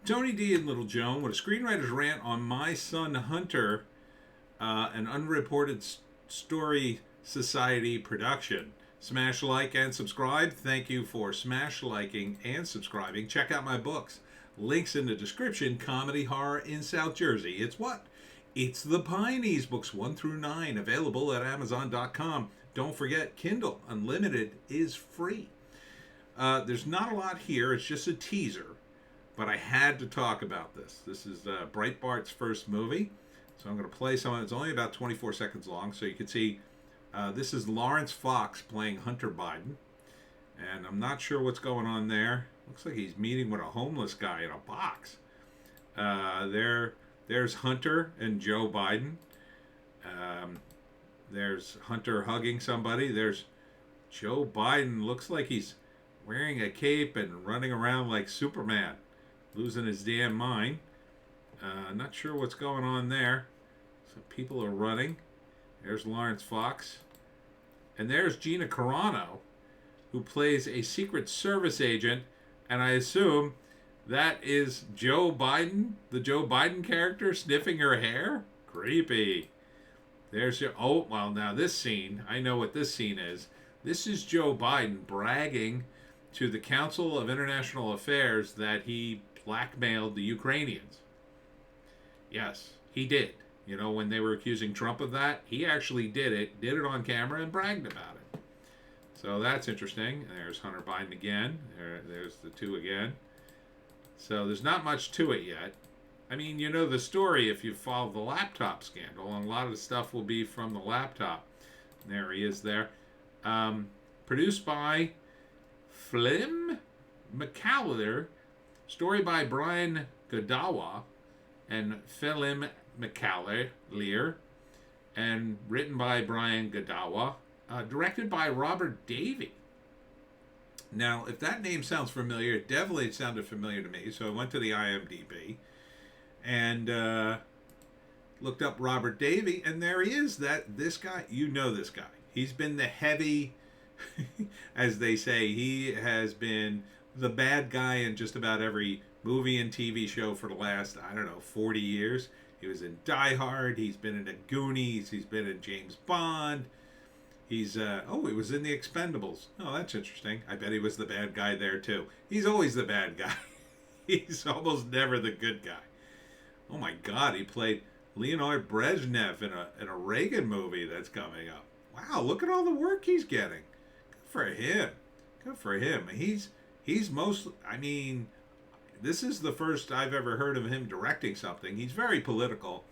Tony D and Little Joan with a screenwriter's rant on My Son Hunter, an unreported story society production. Smash like and subscribe. Thank you for smash liking and subscribing. Check out my books. Links in the description. Comedy horror in South Jersey. It's what? It's the Pineys, books 1 through 9, available at Amazon.com. Don't forget, Kindle Unlimited is free. There's not a lot here. It's just a teaser. But I had to talk about this. This is Breitbart's first movie. So I'm going to play some. It's only about 24 seconds long. So you can see this is Laurence Fox playing Hunter Biden. And I'm not sure what's going on there. Looks like he's meeting with a homeless guy in a box. There's Hunter and Joe Biden. There's Hunter hugging somebody. There's Joe Biden. Looks like he's wearing a cape and running around like Superman. Losing his damn mind. Not sure what's going on there. So people are running. There's Laurence Fox. And there's Gina Carano, who plays a Secret Service agent. And I assume that is Joe Biden, the Joe Biden character, sniffing her hair? Creepy. There's your... Oh, well, now this scene, I know what this scene is. This is Joe Biden bragging to the Council of International Affairs that he blackmailed the Ukrainians. Yes, he did. You know, when they were accusing Trump of that, he actually did it on camera and bragged about it. So that's interesting. There's Hunter Biden again. There's the two again. So there's not much to it yet. I mean, you know the story if you follow the laptop scandal, and a lot of the stuff will be from the laptop. There he is there. Produced by Flim McCallum. Story by Brian Godawa and Philip McCallum, and written by Brian Godawa, directed by Robert Davi. Now, if that name sounds familiar, it definitely sounded familiar to me, so I went to the IMDb and looked up Robert Davi, and there he is. This guy, you know this guy. He's been the heavy, as they say, he has been the bad guy in just about every movie and TV show for the last, 40 years. He was in Die Hard. He's been in the Goonies. He's been in James Bond. He was in The Expendables. Oh, that's interesting. I bet he was the bad guy there, too. He's always the bad guy. He's almost never the good guy. Oh, my God. He played Leonid Brezhnev in a Reagan movie that's coming up. Wow, look at all the work he's getting. Good for him. Good for him. He's most, this is the first I've ever heard of him directing something. He's very political.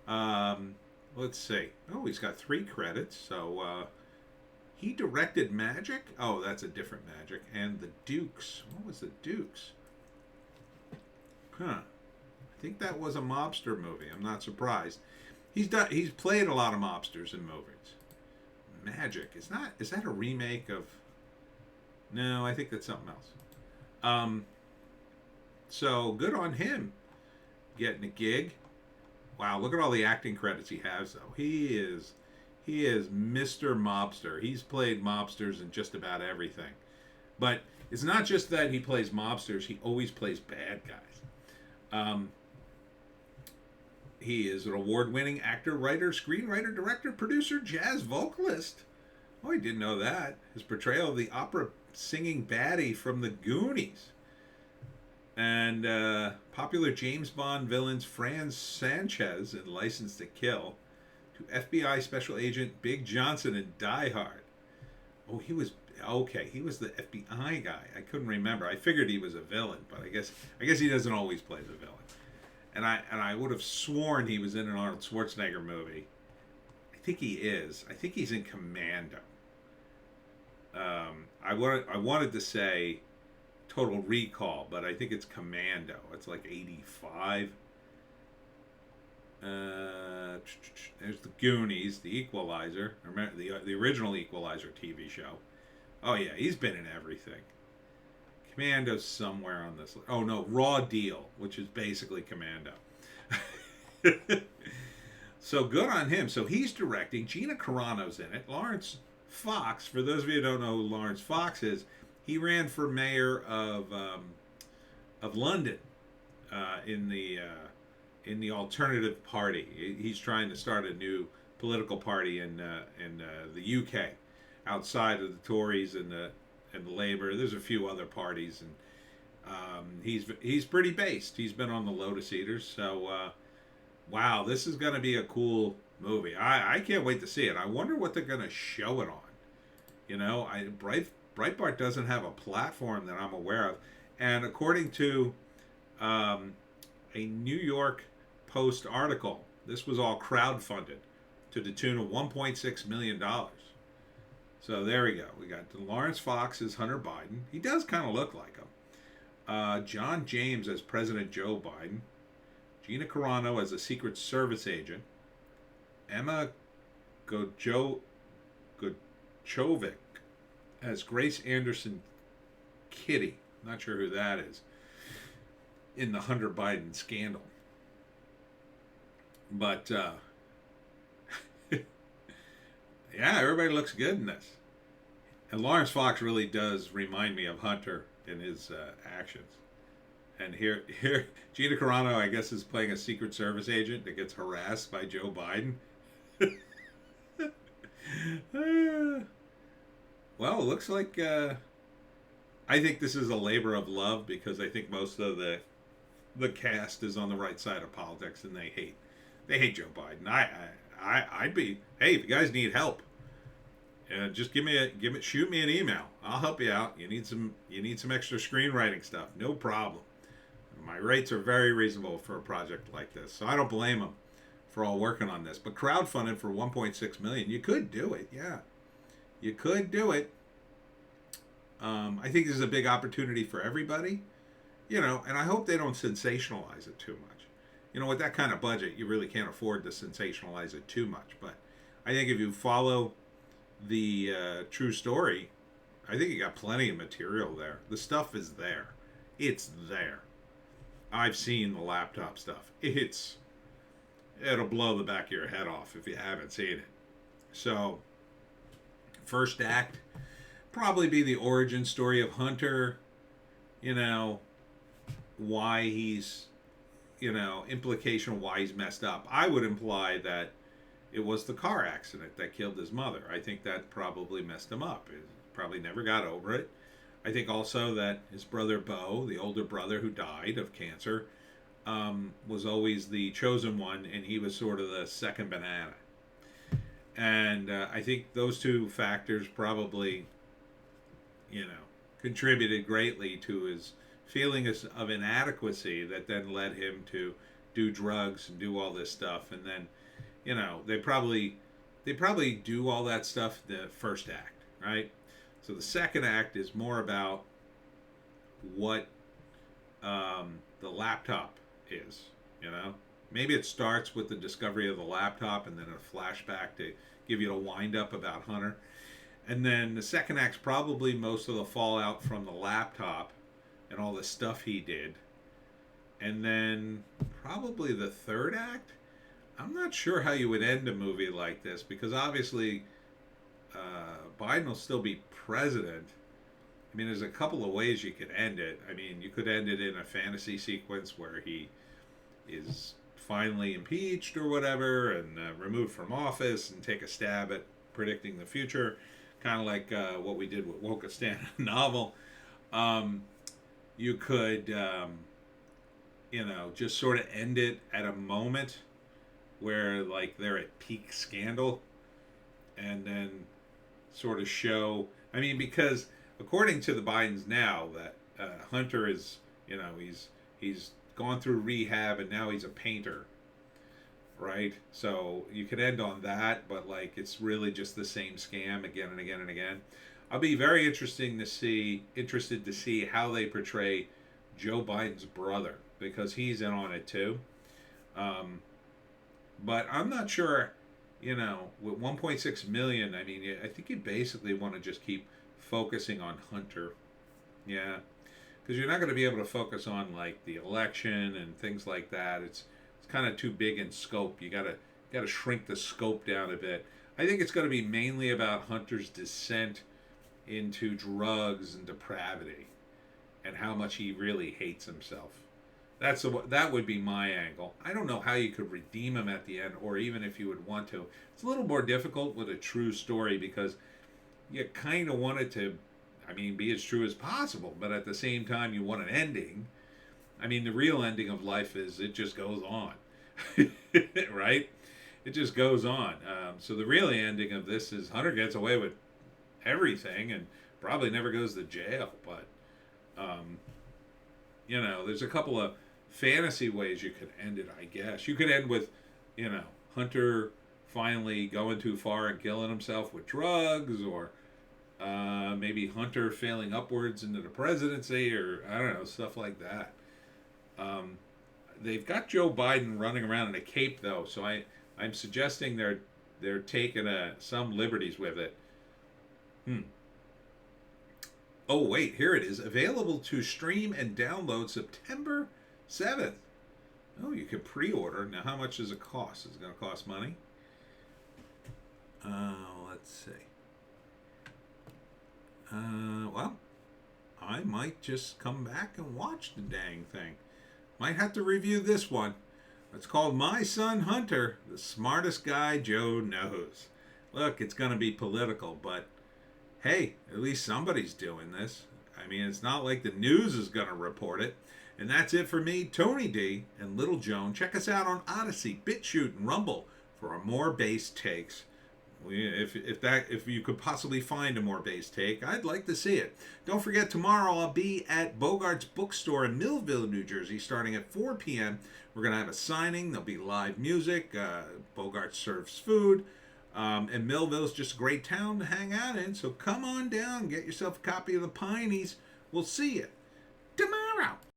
Let's see. Oh, he's got 3 credits. So he directed Magic. Oh, that's a different Magic. And The Dukes. What was The Dukes? I think that was a mobster movie. I'm not surprised. He's played a lot of mobsters in movies. Magic. Is that a remake of... No, I think that's something else. So good on him getting a gig. Wow, look at all the acting credits he has, though. He is Mr. Mobster. He's played mobsters in just about everything. But it's not just that he plays mobsters, he always plays bad guys. He is an award-winning actor, writer, screenwriter, director, producer, jazz vocalist. Oh, I didn't know that. His portrayal of the opera singing baddie from the Goonies. And popular James Bond villains Franz Sanchez in License to Kill, to FBI Special Agent Big Johnson in Die Hard. Oh, he was the FBI guy. I couldn't remember. I figured he was a villain, but I guess he doesn't always play the villain. And I would have sworn he was in an Arnold Schwarzenegger movie. I think he is. I think he's in Commando. I wanted to say Total Recall, but I think it's Commando. It's like 85. There's the Goonies, the Equalizer. Remember the original Equalizer TV show. Oh yeah, he's been in everything. Commando's somewhere on this. Oh no, Raw Deal, which is basically Commando. So good on him. So he's directing. Gina Carano's in it. Laurence Fox, for those of you who don't know who Laurence Fox is, he ran for mayor of London in the alternative party. He's trying to start a new political party in the UK, outside of the Tories and the Labour. There's a few other parties, and he's pretty based. He's been on the Lotus Eaters, so wow, this is going to be a cool movie. I can't wait to see it. I wonder what they're going to show it on. You know, Breitbart doesn't have a platform that I'm aware of, and according to a New York Post article, this was all crowdfunded to the tune of $1.6 million. So there we go. We got Laurence Fox as Hunter Biden. He does kind of look like him. John James as President Joe Biden. Gina Carano as a Secret Service agent. Emma Gojovic as Grace Anderson Kitty. Not sure who that is. In the Hunter Biden scandal. But, yeah, everybody looks good in this. And Laurence Fox really does remind me of Hunter in his actions. And here, Gina Carano, I guess, is playing a Secret Service agent that gets harassed by Joe Biden. Well, it looks like I think this is a labor of love, because I think most of the cast is on the right side of politics, and they hate Joe Biden. I'd be, hey, if you guys need help, just shoot me an email. I'll help you out. You need some extra screenwriting stuff. No problem. My rates are very reasonable for a project like this, so I don't blame them for all working on this. But crowdfunded for $1.6 million, you could do it. Yeah, you could do it. I think this is a big opportunity for everybody, you know, and I hope they don't sensationalize it too much. You know, with that kind of budget, you really can't afford to sensationalize it too much. But I think if you follow the true story, I think you got plenty of material there. The stuff is there. It's there. I've seen the laptop stuff. It'll blow the back of your head off if you haven't seen it. So, first act, probably be the origin story of Hunter, you know, why he's, you know, implication why he's messed up. I would imply that it was the car accident that killed his mother. I think that probably messed him up. He probably never got over it. I think also that his brother Bo, the older brother who died of cancer, was always the chosen one, and he was sort of the second banana. And I think those two factors probably, you know, contributed greatly to his feeling of inadequacy that then led him to do drugs and do all this stuff. And then, you know, they probably do all that stuff in the first act, right? So the second act is more about what the laptop is, you know. Maybe it starts with the discovery of the laptop and then a flashback to give you a wind-up about Hunter. And then the second act's probably most of the fallout from the laptop and all the stuff he did. And then probably the third act, I'm not sure how you would end a movie like this, because obviously Biden will still be president. I mean, there's a couple of ways you could end it. I mean, you could end it in a fantasy sequence where he is finally impeached or whatever and removed from office and take a stab at predicting the future, kind of like what we did with Wokistan novel. You could, you know, just sort of end it at a moment where, like, they're at peak scandal, and then sort of show, I mean, because according to the Bidens now, that Hunter is, you know, he's gone through rehab and now he's a painter, right? So you could end on that, but like it's really just the same scam again and again and again. I'll be very interested to see how they portray Joe Biden's brother, because he's in on it too. But I'm not sure, you know, with 1.6 million, I mean, I think you basically want to just keep focusing on Hunter. Yeah. Because you're not going to be able to focus on like the election and things like that. It's kind of too big in scope. You got to shrink the scope down a bit. I think it's going to be mainly about Hunter's descent into drugs and depravity, and how much he really hates himself. That would be my angle. I don't know how you could redeem him at the end, or even if you would want to. It's a little more difficult with a true story because you kind of want it to, I mean, be as true as possible, but at the same time, you want an ending. I mean, the real ending of life is it just goes on, right? It just goes on. So the real ending of this is Hunter gets away with everything and probably never goes to jail. But um, there's a couple of fantasy ways you could end it. I guess you could end with, Hunter finally going too far and killing himself with drugs, or maybe Hunter failing upwards into the presidency, or I don't know, stuff like that. Um, they've got Joe Biden running around in a cape, though, so I'm suggesting they're taking some liberties with it. Hmm. Oh wait, here it is, available to stream and download September 7th. Oh, you can pre-order. Now, how much does it cost? Is it going to cost money? Let's see. Well, I might just come back and watch the dang thing. Might have to review this one. It's called My Son Hunter, the smartest guy Joe knows. Look, it's going to be political, but hey, at least somebody's doing this. I mean, it's not like the news is going to report it. And that's it for me, Tony D, and Little Joan. Check us out on Odysee, Bitchute, and Rumble for our more base takes. If you could possibly find a more base take, I'd like to see it. Don't forget, tomorrow I'll be at Bogart's Bookstore in Millville, New Jersey, starting at 4 p.m. We're going to have a signing. There'll be live music. Bogart serves food. And Millville's just a great town to hang out in. So come on down, get yourself a copy of the Pineys. We'll see you tomorrow.